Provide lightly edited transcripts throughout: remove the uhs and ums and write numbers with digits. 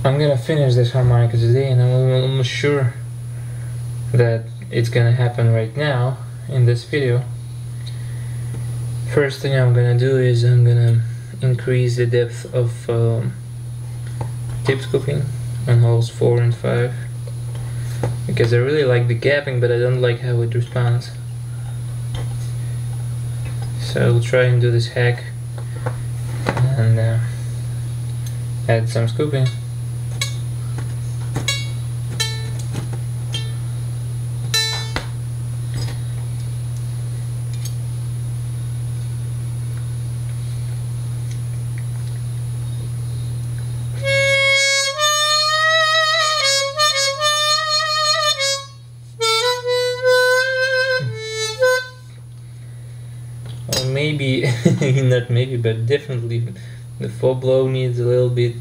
I'm gonna finish this harmonica today, and I'm almost sure that it's gonna happen right now in this video. First thing I'm gonna do is I'm gonna increase the depth of tip scooping on holes 4 and 5, because I really like the gapping, but I don't like how it responds. So I'll try and do this hack and add some scooping. Maybe, not maybe, but definitely the full blow needs a little bit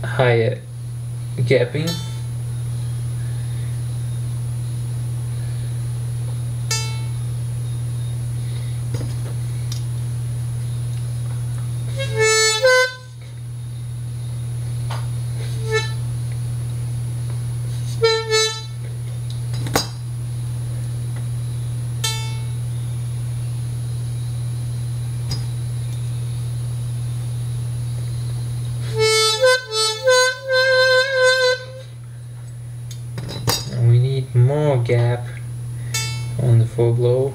higher gapping. More gap on the full blow.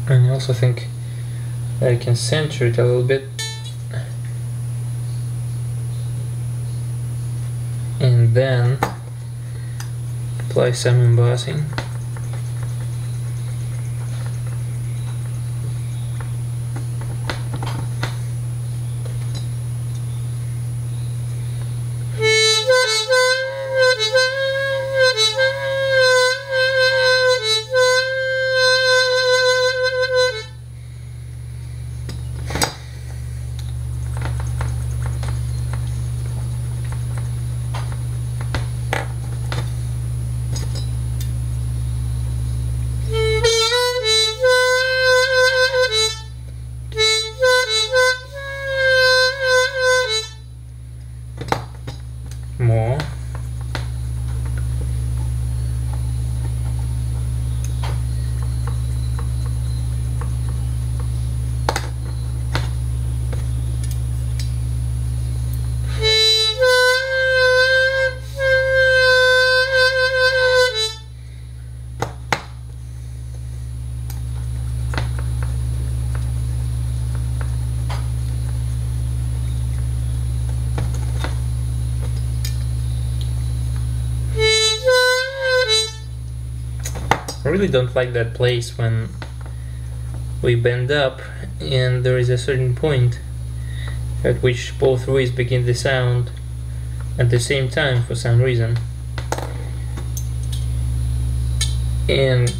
And I also think that I can center it a little bit. And then apply some embossing. More. I really don't like that place when we bend up and there is a certain point at which both ways begin to sound at the same time for some reason. And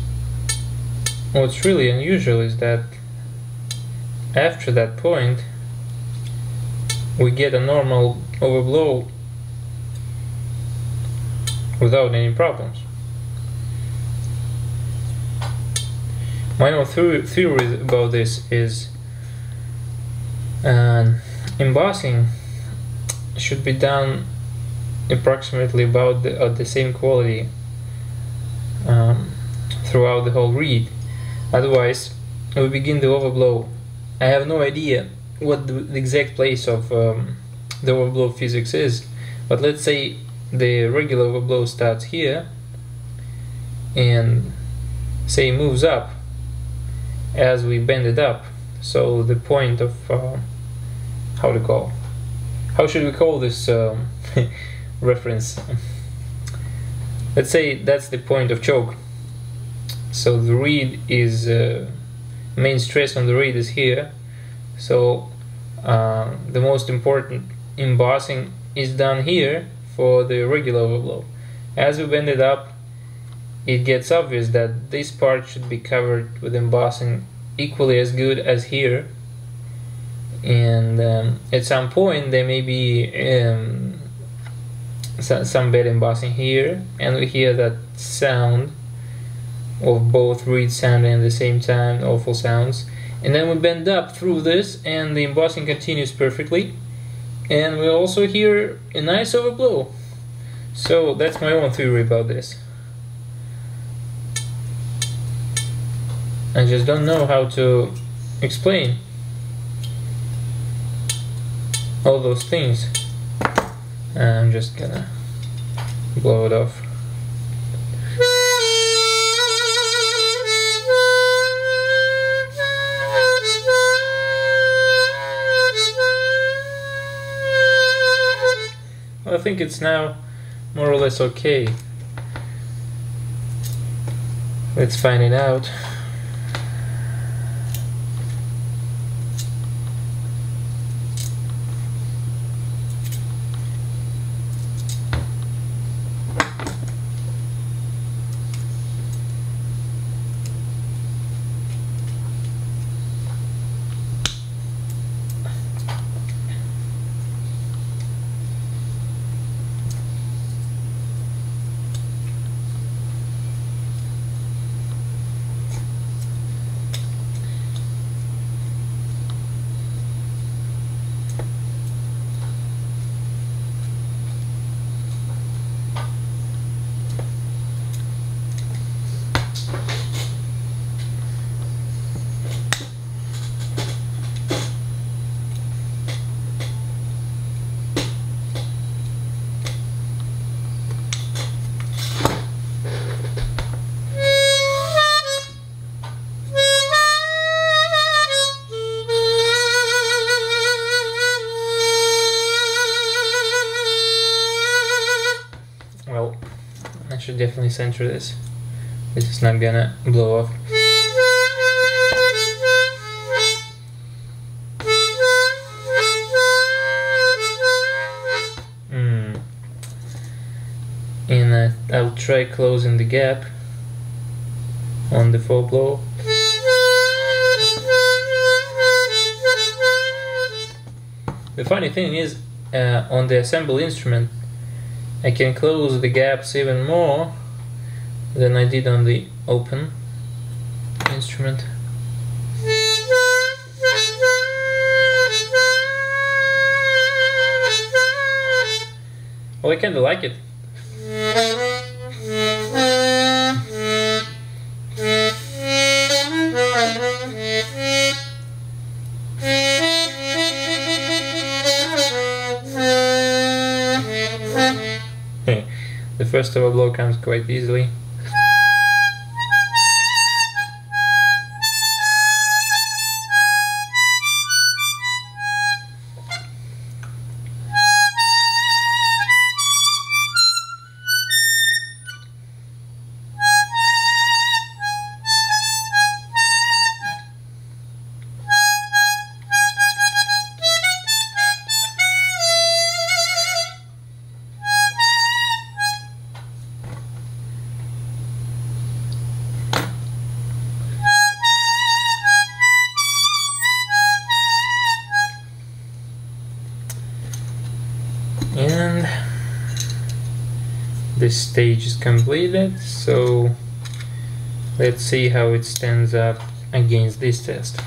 what's really unusual is that after that point we get a normal overblow without any problems. My own theory about this is embossing should be done approximately about the same quality throughout the whole reed. Otherwise, we begin the overblow. I have no idea what the exact place of the overblow physics is, but let's say the regular overblow starts here and say moves up as we bend it up. So the point of how should we call this reference? Let's say that's the point of choke. So the reed is main stress on the reed is here. So the most important embossing is done here for the regular overblow. As we bend it up, it gets obvious that this part should be covered with embossing equally as good as here, and at some point there may be some bad embossing here, and we hear that sound of both reed sounding at the same time, awful sounds, and then we bend up through this and the embossing continues perfectly, and we also hear a nice overblow. So that's my own theory about this. I just don't know how to explain all those things. I'm just gonna blow it off. Well, I think it's now more or less okay. Let's find it out. Well, I should definitely center this. This is not gonna blow off. And I'll try closing the gap on the full blow. The funny thing is, on the assembled instrument, I can close the gaps even more than I did on the open instrument. Well, I kinda like it. The first overblow comes quite easily. And this stage is completed, so let's see how it stands up against this test.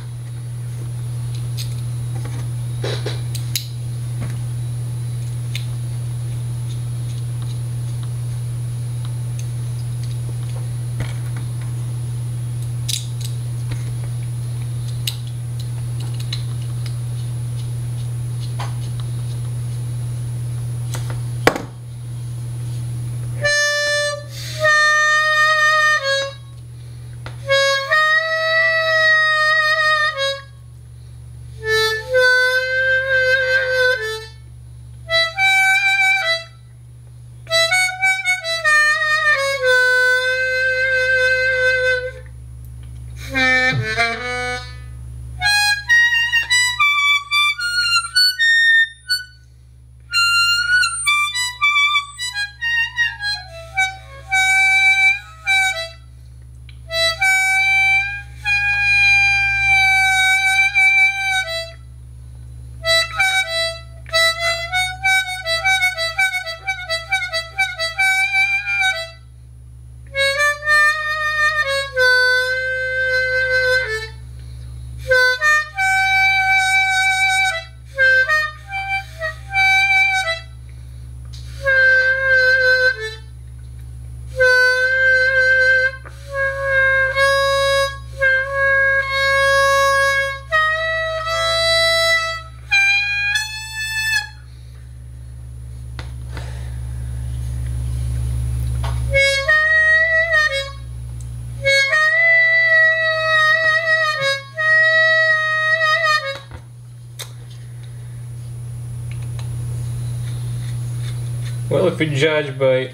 we judge by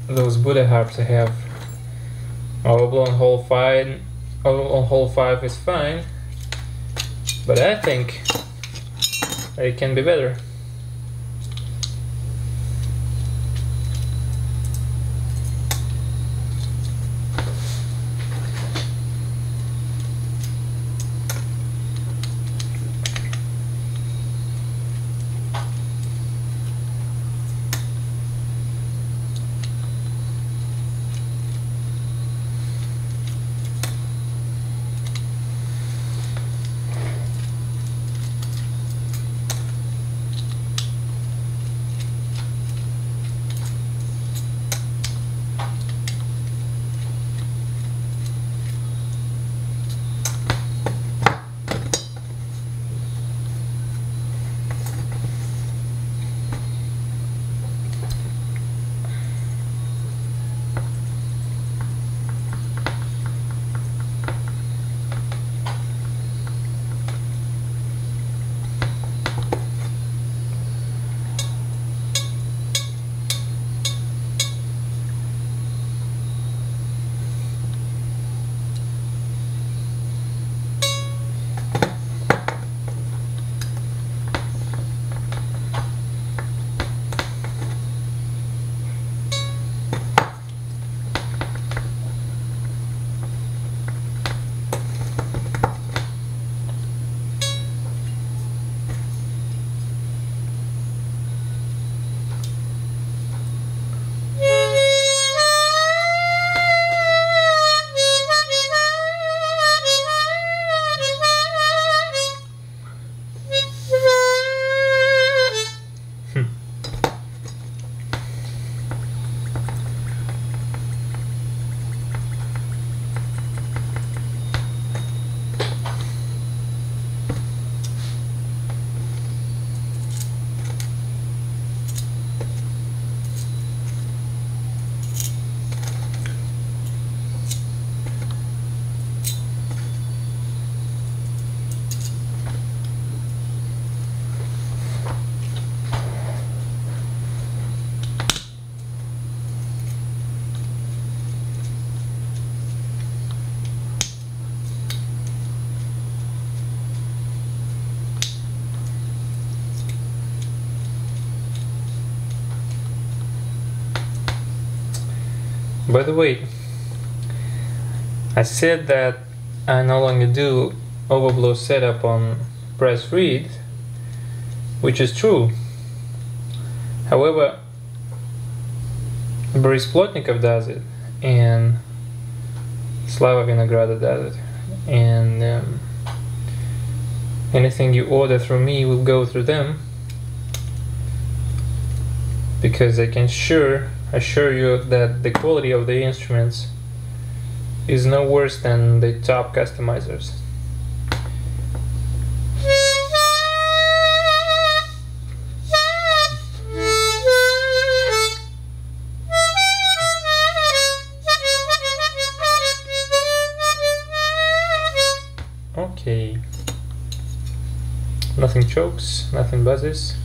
those Buddha harps I have, overblow on hole 5 is fine, but I think it can be better. By the way, I said that I no longer do overblow setup on press read, which is true. However, Boris Plotnikov does it, and Slava Vinograda does it, and anything you order through me will go through them, because I can assure you that the quality of the instruments is no worse than the top customizers. Okay, nothing chokes, nothing buzzes.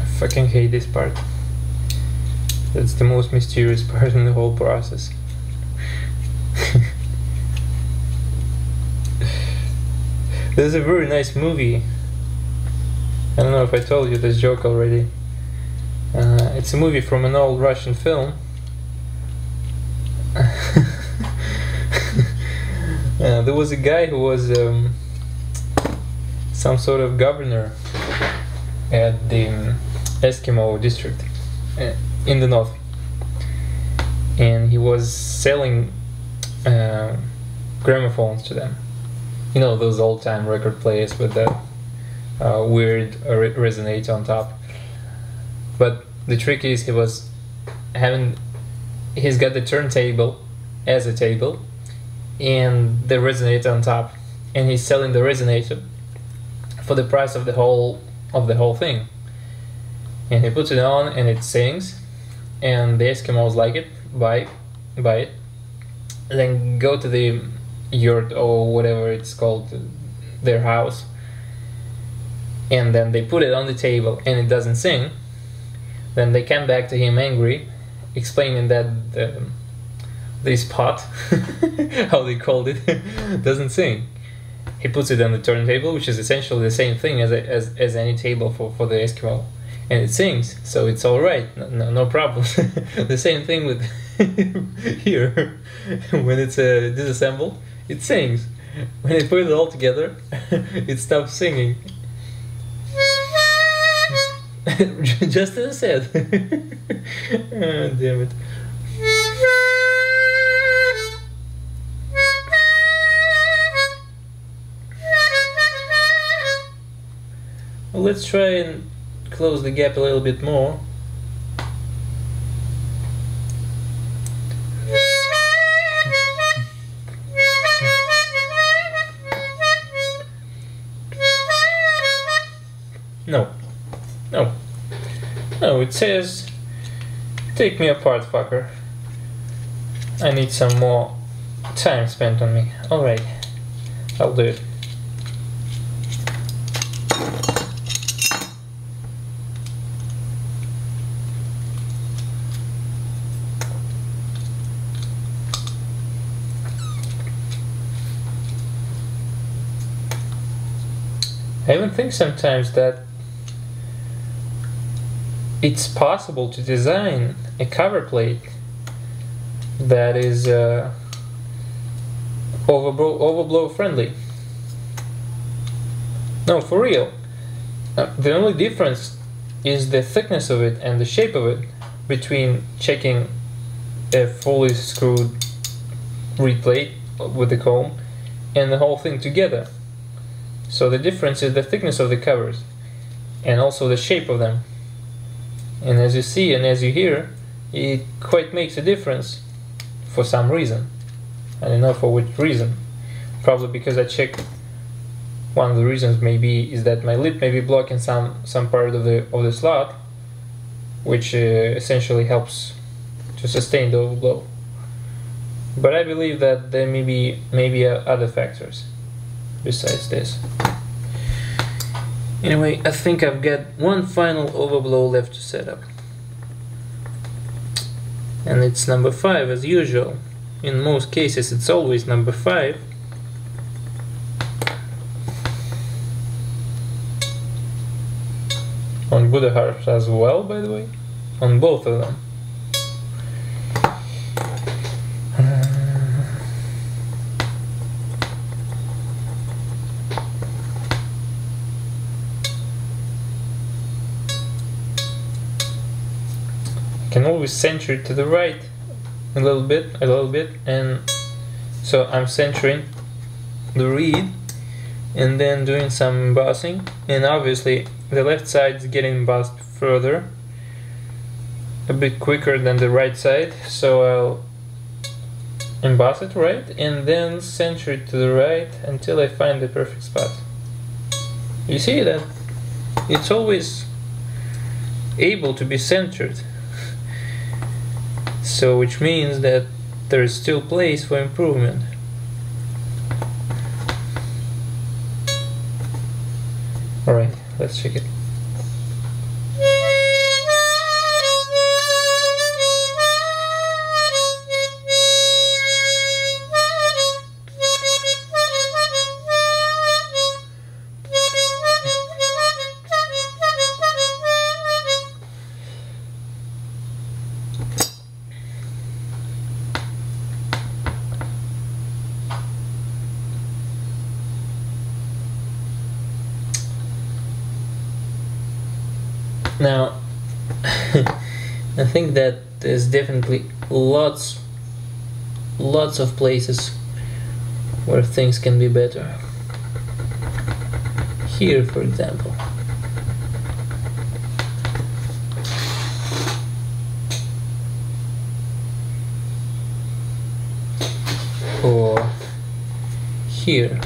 I fucking hate this part. That's the most mysterious part in the whole process. There's a very nice movie. I don't know if I told you this joke already. It's a movie from an old Russian film. There was a guy who was some sort of governor at the Eskimo district in the north, and he was selling gramophones to them. You know, those old-time record players with that weird resonator on top. But the trick is he's got the turntable as a table and the resonator on top, and he's selling the resonator for the price of the whole thing. And he puts it on and it sings, and the Eskimos like it, buy it, then go to the yurt or whatever it's called, their house, and then they put it on the table and it doesn't sing, then they come back to him angry, explaining that this pot, how they called it, doesn't sing. He puts it on the turntable, which is essentially the same thing as any table for the Eskimo, and it sings, so it's all right, no problem. The same thing with here. When it's disassembled, it sings. When they put it all together, it stops singing. Just as I said. Oh, damn it. Well, let's try and close the gap a little bit more. No, it says, take me apart, fucker. I need some more time spent on me. Alright, I'll do it. I even think sometimes that it's possible to design a cover plate that is overblow friendly. No, for real. The only difference is the thickness of it and the shape of it between checking a fully screwed reed plate with the comb and the whole thing together. So the difference is the thickness of the covers and also the shape of them. And as you see and as you hear, it quite makes a difference for some reason. I don't know for which reason. Probably because I checked. One of the reasons maybe is that my lid may be blocking some part of the slot, which essentially helps to sustain the overblow. But I believe that there may be other factors besides this. Anyway, I think I've got one final overblow left to set up. And it's number 5 as usual. In most cases it's always number 5. On Buddha harps as well, by the way. On both of them. Can always center it to the right a little bit, and so I'm centering the reed and then doing some embossing, and obviously the left side is getting embossed further a bit quicker than the right side, so I'll emboss it right and then center it to the right until I find the perfect spot. You see that it's always able to be centered. So which means that there is still place for improvement. Alright, let's check it. Now, I think that there's definitely lots of places where things can be better. Here, for example. Or here.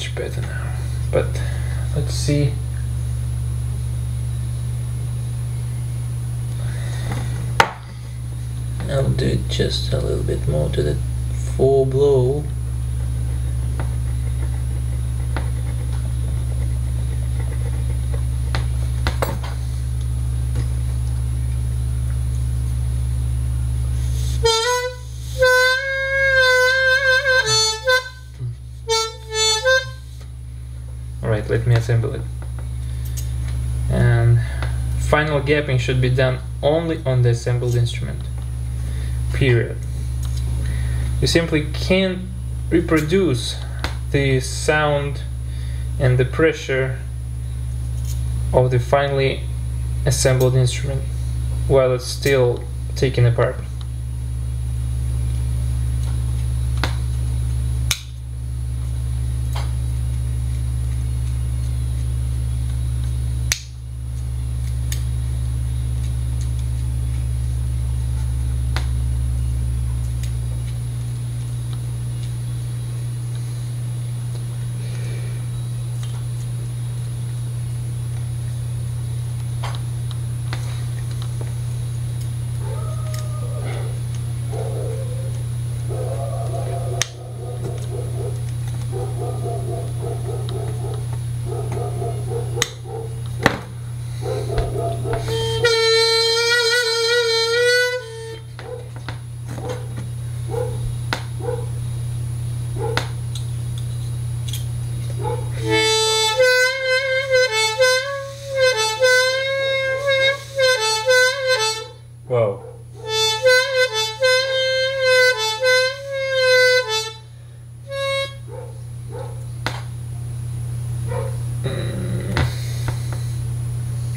much better now, but let's see. I'll do it just a little bit more to the full blow. Alright, let me assemble it. And final gapping should be done only on the assembled instrument. Period. You simply can't reproduce the sound and the pressure of the finally assembled instrument while it's still taken apart. Wow.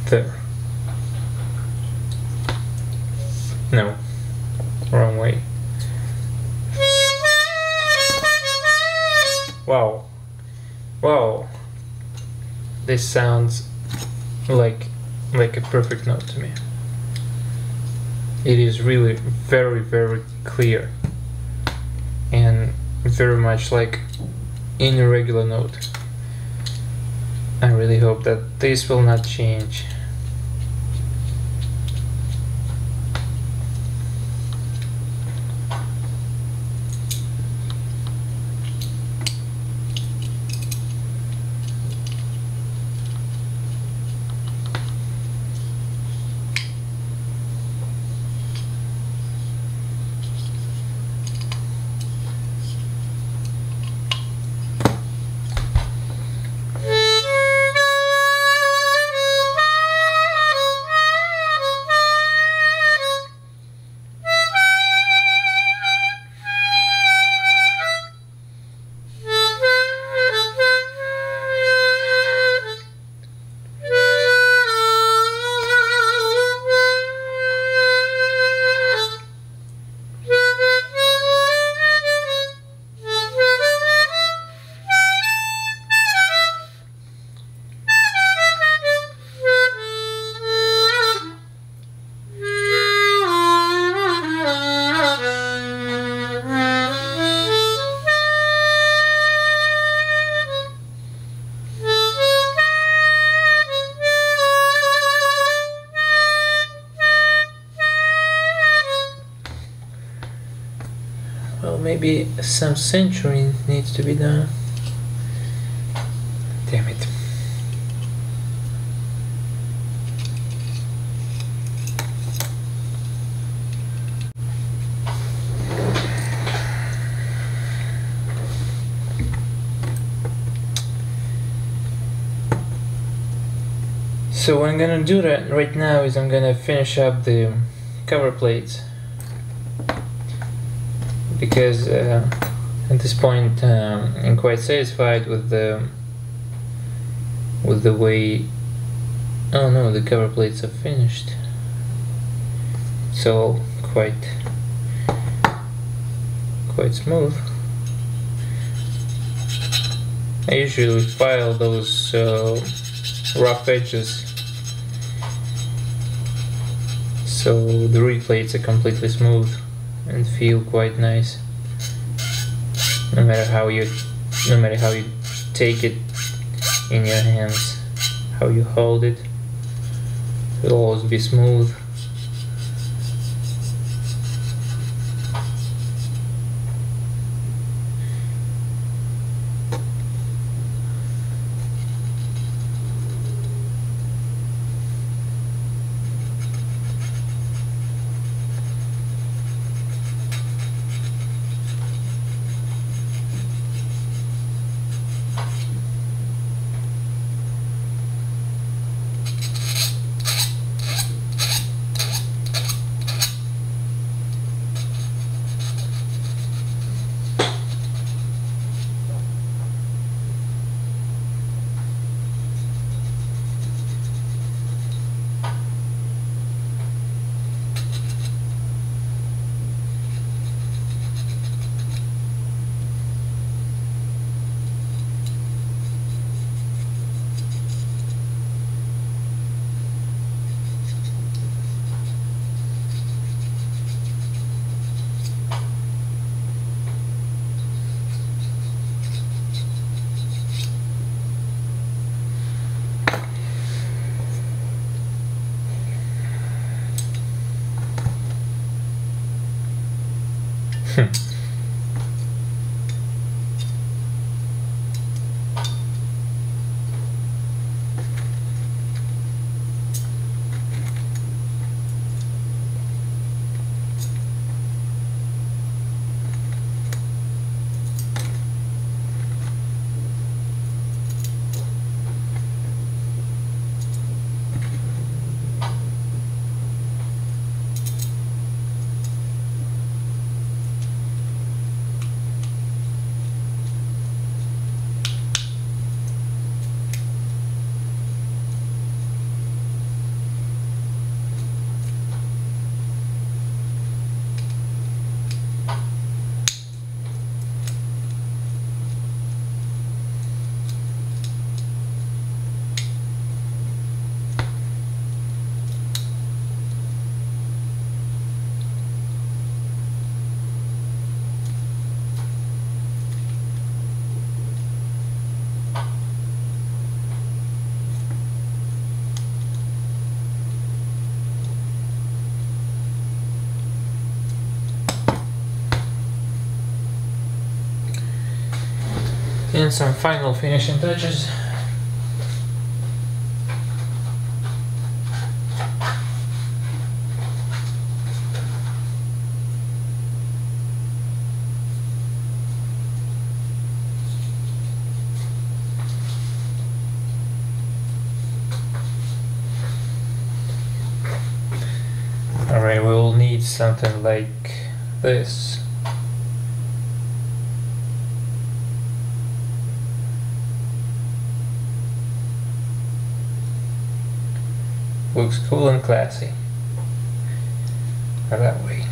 There. No. Wrong way. Wow. Wow. This sounds like a perfect note to me. It is really very, very clear and very much like in a regular note. I really hope that this will not change. Well, maybe some centering needs to be done. Damn it. So what I'm gonna do right now is I'm gonna finish up the cover plates, because at this point I'm quite satisfied with the way. Oh no, the cover plates are finished. It's all quite smooth. I usually file those rough edges so the reed plates are completely smooth and feel quite nice, no matter how you take it in your hands, how you hold it. It'll always be smooth. And some final finishing touches. Alright, we'll need something like this. Looks cool and classy. Or that way.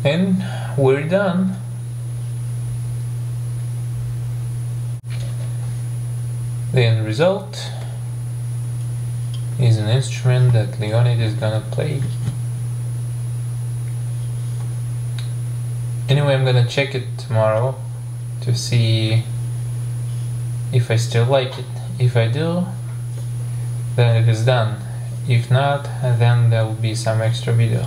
And we're done. The end result is an instrument that Leonid is gonna play. Anyway, I'm gonna check it tomorrow to see if I still like it. If I do, then it is done. If not, then there will be some extra video.